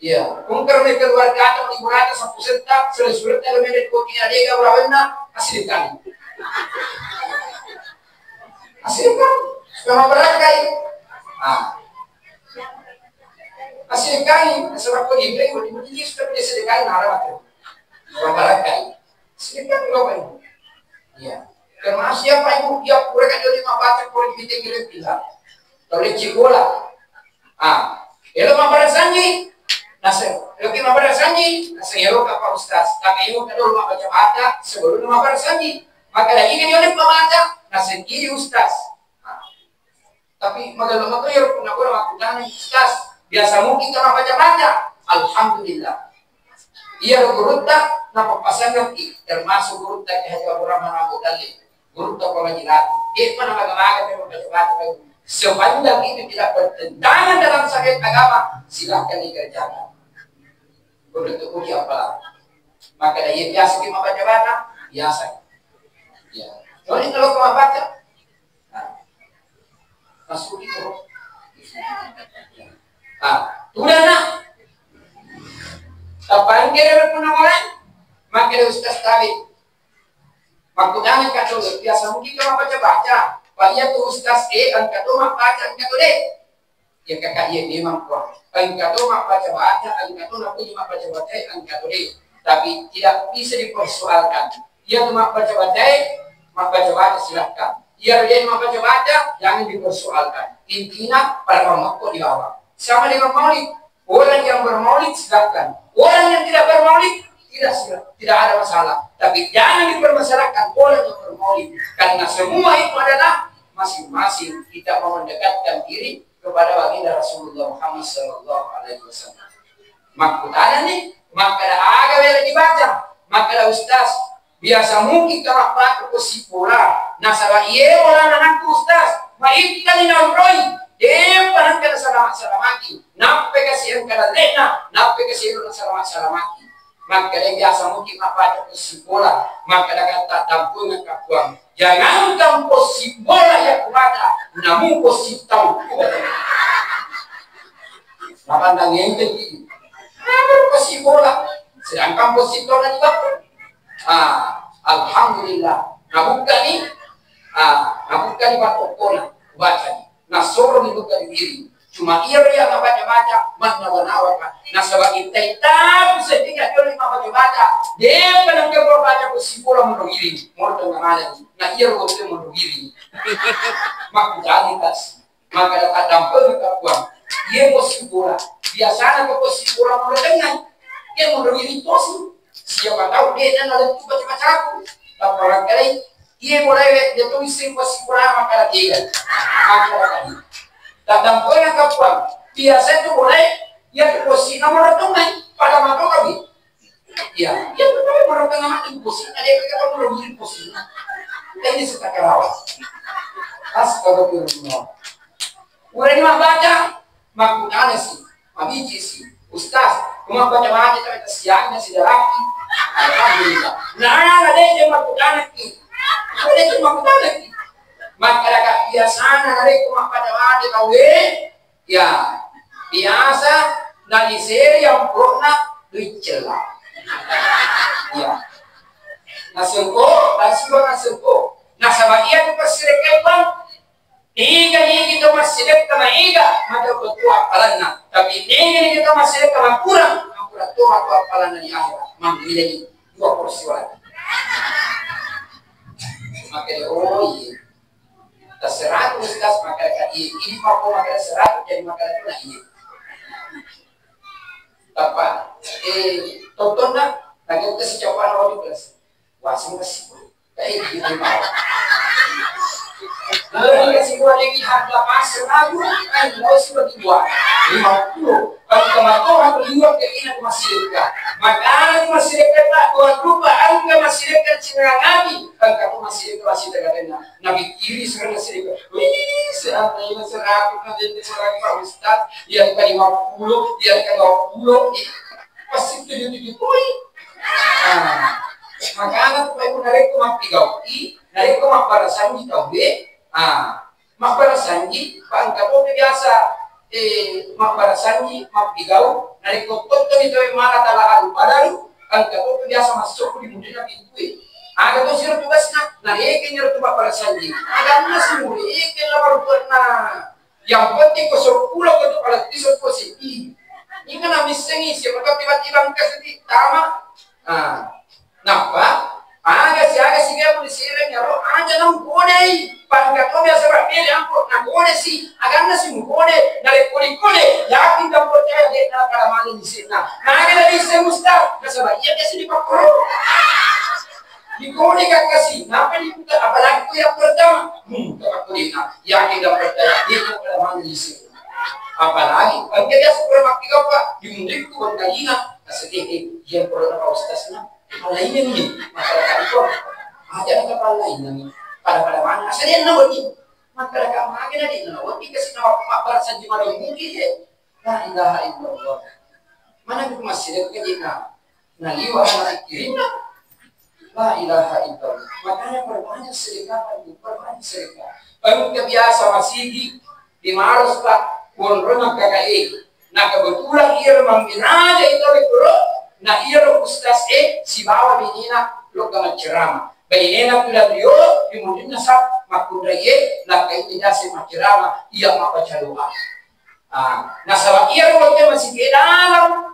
Ya, kungkar mereka keluarga atau ibu rata satu setak, sulit kalau mereka koki ada gak berawat nak, hasil kami. Hasil kami, sudah berat kali. Hasil kami, sebab kau dibeli, kau dibeli sudah punya sedekah narap itu. Sudah berat kali. Sedekah berapa ini? Ya. Termasuk siapa ibu dia mereka jadi membaca poin kita kira bilang oleh cibola elo mabar sanji nase elo ki mabar sanji nase elo apa ustaz tapi elo kalau baca baca sebelum mabar sanji maka lagi kan oleh pembaca nase kiri ustaz tapi magal maka elo pun aku lakukan ustaz biasa mungkin kalau baca baca alhamdulillah iya gurutta napa pasangan termasuk gurutta kehaja orang mana dalil guru atau pengajian, mana bagaimana memang sepanjang itu tidak bertentangan dalam syariat agama, silahkan dikerjakan. Untuk uji apa? Maka dia biasa di baca biasa. Ya. Jadi kalau kau baca, masuk itu. Sudah nak. Tapan kira berpengaruh, maka ustaz tadi. Waktu jangan kata biasa mungkin kalau baca, banyak tuh ustaz angkat tuh mak baca, angkat tuh deh. Ya kakak dia memang kuat. Angkat tuh mak baca, angkat tuh nak punya mak baca, angkat tuh deh. Tapi tidak bisa dipersoalkan. Dia tuh mak baca, silahkan. Dia mak baca, jangan dipersoalkan. Intinya pada mak kok di bawah. Sama dengan maulid. Orang yang bermaulid silahkan. Orang yang tidak bermaulid tidak ada masalah, tapi jangan dipermasalahkan orang yang bermaulid karena semua itu adalah masing-masing kita mau mendekatkan diri kepada baginda Rasulullah Muhammad sallallahu alaihi wasallam. Makanya nih, maka ada agak dibaca, maka ustaz biasa mungkin kalau pak kesimpulan, nah salah iya orang anak ustaz, baik kali nauroi, panang kena salamaki, nape kasihan kena lena, nape kasihan salamaki. Maka dia biasa mungkin apa kesimpulan, maka dia kata tampungan kapuang. Jangan kamu kesimpulan yang kumata, namun kesimpulan. Lapan dan yang tinggi, kesimpulan. Sedangkan kesimpulan juga, alhamdulillah. Nabukan ni pak pokona baca ni. Nasoro ni bukan diri. Cuma ia yang baca-baca, mana wanawaka. Nah sebab itu tetap setiap kali baca-baca, dia kadang dia baca kesimpulan menungiri, mau tengah malam. Nah ia waktu menungiri. Mak jadi kas, maka dapat dampel kapuan. Dia kesimpulan, biasanya kesimpulan menengah, dia menungiri tosi. Siapa tahu dia dan ada baca-baca aku. Tapi orang kali, ia mulai dia tulis kesimpulan maka dia, maka tadi. Tadang ko yang kapuan, biasa itu boleh, ya posisi nomor tengah pada mata kami. Ya, ya betul nomor tengah mati posisi, ada yang kita perlu beri posisi. Ini suka kerawat. Astagfirullah. Udah ni baca, maknanya sih, mabiji sih, ustaz, cuma baca tapi siangnya sudah lagi. Alhamdulillah. Nah, ada yang maknanya ki, ada yang maknanya ki. Maka dekat biasa hari kumah pada wadi kawe, ya biasa dari seri yang pernah dicela, ya nasengko, nasengko, nasabagia tu pasirek bang, tiga ni kita masih dek kama iga, maka betua palana, tapi tiga ni kita masih dek kama kurang tua palana ni akhirat, mampu dua porsi lagi, maka iya. Terserah ustaz maka ini mau maka serah jadi maka itu nah ini apa tonton nak lagi kita sejauhan awal kelas wasing masih kayak gitu mau lalu kasih gua lagi harga pasar aja kan mau sih bagi gua 50 kalau kemarin beliau kayak ini masih dekat maka masih dekat tak tuan lupa angka masih dekat sinangani angka masih dekat nabi kiri sekarang masih dekat wih siapa yang serapi nanti serapi pak ustaz yang ke 50 yang ke 20 pasti 70 poin maka anak nareko mapigau nareko maparasanji taube maparasanji pangkato biasa maparasanji mapigau nareko toto itu mana tala alu padaru pangkato biasa masuk di mudina pintu aga to sir tugasna nareke nyero tu maparasanji aga masih eke la baru pernah yang penting ko sepuluh ko kalau tisot positif ini kan misengi siapa tiba-tiba kasih tama napa aga si dia pun sireng ya ro aja nam kone pangkat to biasa ba pele ampo na kone si aga na si kone nare kone yakin da percaya de na kada mali di sina aga da bisa musta kasaba iya biasa di pakro di kone kan kasih napa di buka apalagi itu yang pertama kakulina yakin da percaya dia kada mali di sina apalagi angke dia super maktiga pak dimundik tu bangkalina kasih dia perlu apa ustasna lainnya nih masyarakat itu ada kapal lain nih pada mana asalnya nawati masyarakat mana nih nawati kasih nama makbar saja malam mungkin la ilaha illallah mana itu masih dekat kita nah liwa anak kirimna la ilaha illallah makanya perbanyak sedekah baru kebiasa masih di Maros pak bonrona KKI nah kebetulan ia membina itu betul nah iya lo ustaz si bawa binina lo kama cerama bainena pula beliau dimudina sa makunda ye la kaitnya si macerama iya mabaca doa nah sawa iya lo masih di dalam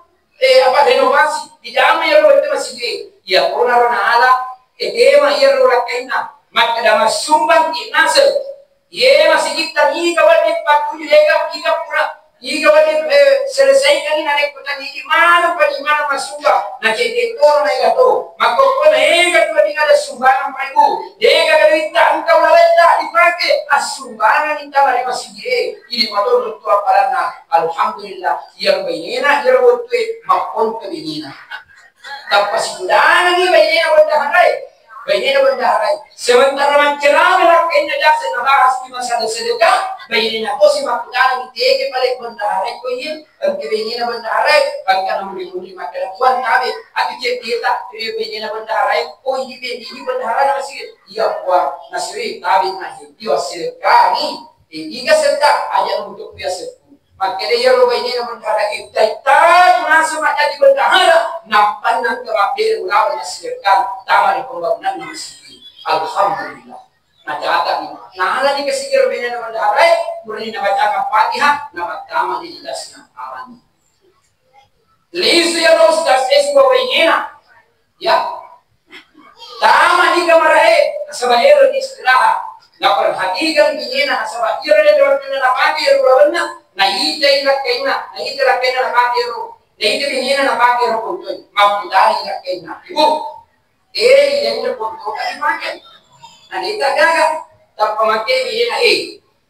renovasi di dalam iya lo masih di iya puna rona ala tema iya lo kaitna maka dama sumbang di nasel ye masih kita ni kawat di patuju lega pura Iga wadi selesaikan ini naik kota di mana masukah na jadi toro na gato makoko na gato di ada sumbangan paibu dega gato angkau laleta dipakai sumbangan kita mari masih ini motor untuk apalana alhamdulillah yang bainena yang waktu makon ke binina tanpa sibulan ni bainena bandaharai sementara mencerama rakainya jasa nabahas di masa sedekah bainena ko si makudana iteke balik bandaharai ko yin ang bainena bandaharai ang kanang muri makalakuan tabi at kita bainena bandaharai ko ini bandaharai masih iya kwa nasiri tabi na hindi sedekah ni iga sedekah aja untuk biasa makanya ya lo bainena bandaharai ita masuk aja di bandahara nampan nang kemabir ulama sedekah tama di pembangunan masjid alhamdulillah nah jata ni nah ala di kesikir bainena bandaharai murni na baca Fatihah na tama di jelasna aman lisu ya lo ustaz bawa bainena ya tama di kamarai sabair istirahat na perhatikan bainena sabair de waktu na pagi ruwana na ite kaina na pagi ru Jadi binina na pakai rokok tu, mampu dari nak kena. Ibu, yang terkontrol kali makan. Nanti tak gagal, tak pemakai binina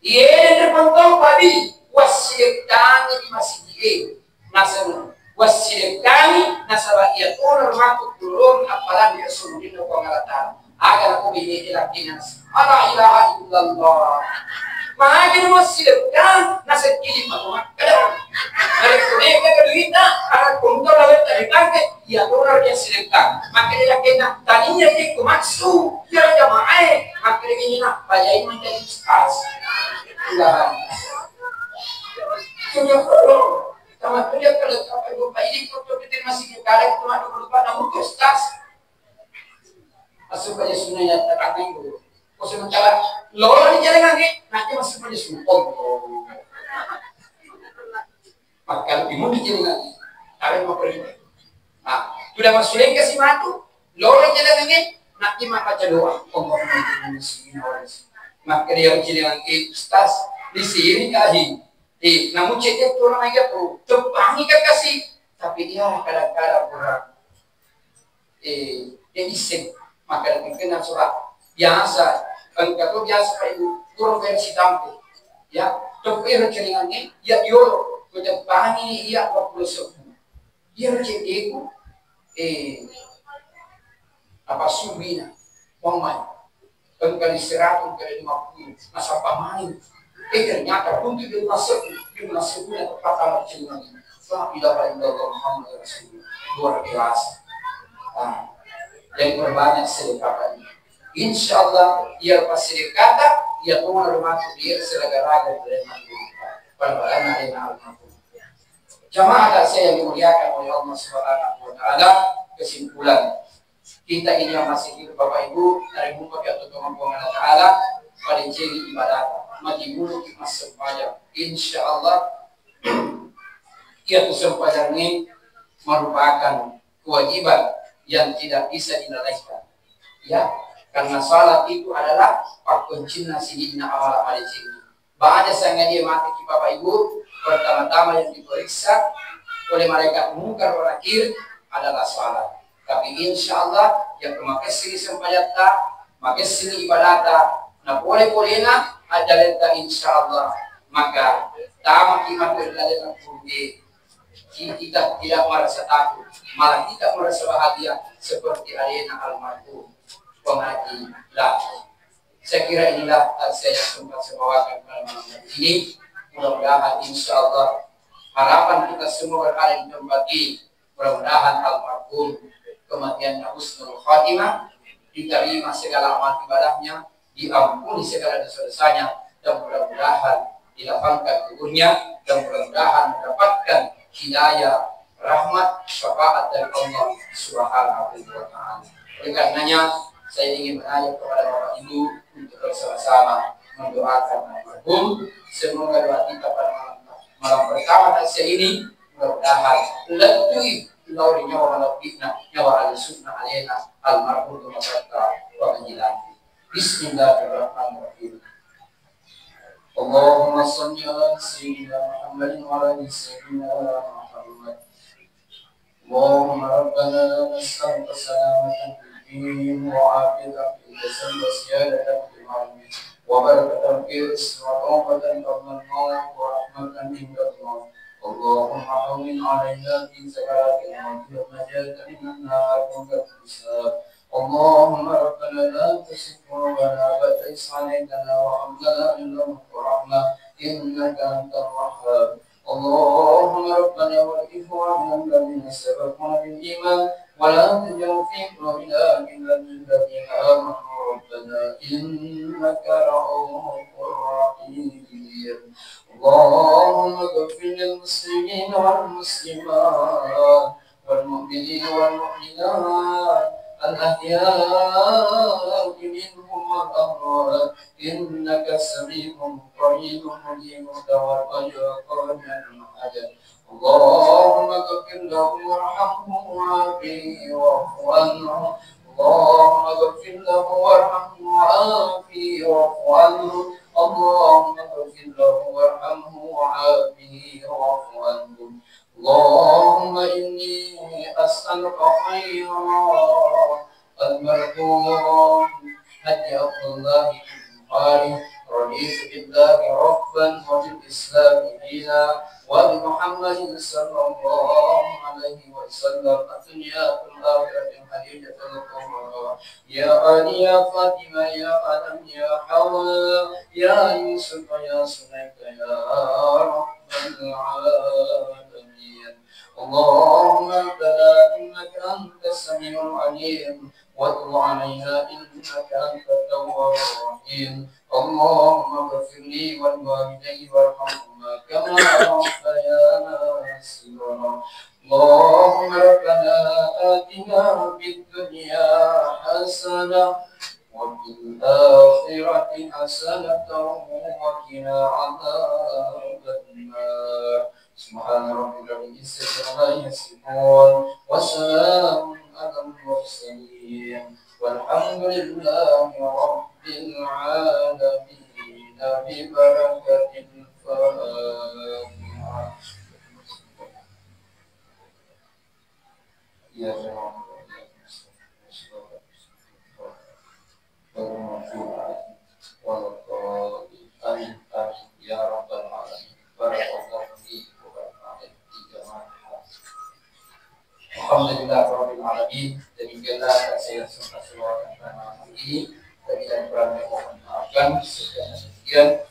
yang terkontrol kali wasil kami di masjid. Nasab wasil kami nasabah ia turun makuk turun apalan dia suruh di pengalatan. Agar aku binina dengan Allah ilaha illallah. Makin masih kan nasib kiri manusia kadang mereka keduita anak kontrol lawan tadi tangke ya orang yang sedekah makanya kena tadinya itu maksud dia jamaah makanya ini nak bayar menjadi skas enggak punya kalau sama dia kalau apa ibu bayi itu kita masih kekal itu ada lupa namun skas masuk aja sunanya terangin dulu kau sementara lolo di jalan lagi nanti masih pada sumpah maka lebih mudah jalan lagi kalian mau pergi sudah masuk lagi kasih matu lolo di jalan lagi nanti maka baca doa maka dia jalan lagi ustaz di sini kasih namun ceknya orang lagi tuh tepangi kan kasih tapi dia kadang-kadang kurang dia iseng maka dia kena surat biasa kalau biasa kayak turun versi tampil ya tapi rencananya ya yo kedepannya iya 20 dia cekku apa subina pemain kali 100 kali 50 masa pamain ternyata pun dia masuk yang tepat amat cenderung la ilaha illallah Muhammad Rasulullah luar biasa dan berbanyak sedekah Insya Allah ia pasti dikata ia pun rumah dia selagaraga dari perbalan ada al-mahfud. Jamaah saya yang dimuliakan oleh Allah Subhanahu wa taala, kesimpulan kita ini yang masih hidup Bapak Ibu dari muka atau kemampuan Allah taala pada jadi ibadah mati bulu kita sembahyang. Insya Allah ia kesempatan ini merupakan kewajiban yang tidak bisa dilalaikan. Ya, karena salat itu adalah pakuncina sidina awal pada sini. Baada sangat dia mati Bapak Ibu, pertama-tama yang diperiksa oleh malaikat mungkar wal nakir adalah salat. Tapi insya Allah yang memakai sini sempayata, memakai sini ibadata, nah boleh-bolehnya ada lenta insya Allah. Maka tamak iman berlalu putih. Kita tidak merasa takut, malah kita merasa bahagia seperti arena almarhum pengaji lah. Saya kira inilah saya sempat sebawakan pada malam ini. Mudah-mudahan insya Allah harapan kita semua berada di tempat ini. Mudah-mudahan almarhum kematiannya husnul khatimah, diterima segala amal ibadahnya, diampuni segala dosa-dosanya, dan mudah-mudahan dilapangkan kuburnya, dan mudah-mudahan mendapatkan hidayah, rahmat, syafaat dari Allah Subhanahu wa taala. Oleh karenanya saya ingin mengajak kepada Bapak Ibu untuk bersama-sama mendoakan almarhum. Semoga doa kita pada malam pertama tasya ini mudah-mudahan lebih lauri nyawa malapikna nyawa al-sunnah alena almarhum kemabata wa menjilati. Bismillahirrahmanirrahim. Allahumma salli ala sayyidina Muhammadin wa ala sayyidina Muhammad. Allahumma rabbana nas'aluka salamatan fid wa afiyatan fil jasad wa ziyadatan fil ilmi wa barakatan fil rizqi wa tawbatan qabla al-maut wa rahmatan inda al-maut. Allahumma hawwin 'alaina fi sakaratina wa najatan minan nar wa hisab. Allahumma rabbana la tuzigh qulubana ba'da idh hadaytana wa hab lana min ladunka rahmah innaka antal wahhab. Allahumma rabbana wal ikhwana alladhina sabaquna bil iman wa la taj'al fi qulubina ghillan lil ladzina amanu rabbana innaka ra'ufur rahim. Allahumma ighfir lil muslimin wal muslimat wal mu'minin wal mu'minat الأحياء منهم والأموات إنك سميع قريب مجيب الدعوات وقال المحاجة. اللهم اغفر له وارحمه وعافيه واعف عنه. اللهم اغفر له وارحمه وعافيه واعف عنه. اللهم اغفر له وارحمه وعافيه واعف عنه. اللهم إني أسألك خير المرحوم هدي عبد الله البخاري رضيت بالله ربا وبالإسلام دينا وبمحمد صلى الله عليه وسلم الدنيا والآخرة حديثة القمر يا علي يا فاطمة يا آدم يا حواء يا يوسف يا سليك يا رب العالمين. اللهم ربنا إنك أنت السميع العليم وتب علينا إنك أنت التواب الرحيم. اللهم اغفر لي ولوالدي وارحمهما كما ربيانا صغيرا. اللهم ربنا آتنا في الدنيا حسنة وفي الآخرة حسنة وقنا عذاب النار. سبحان ربك رب العزة عما يصفون وسلام على المرسلين والحمد لله رب العالمين ببركة الفاتحة. يا رب يا رب العالمين. بارك الله فيك وبارك Alhamdulillah Rabbil Alamin. Demikianlah saya sempat seluruh ini. Bagi dan kurangnya mohon maafkan. Sekian.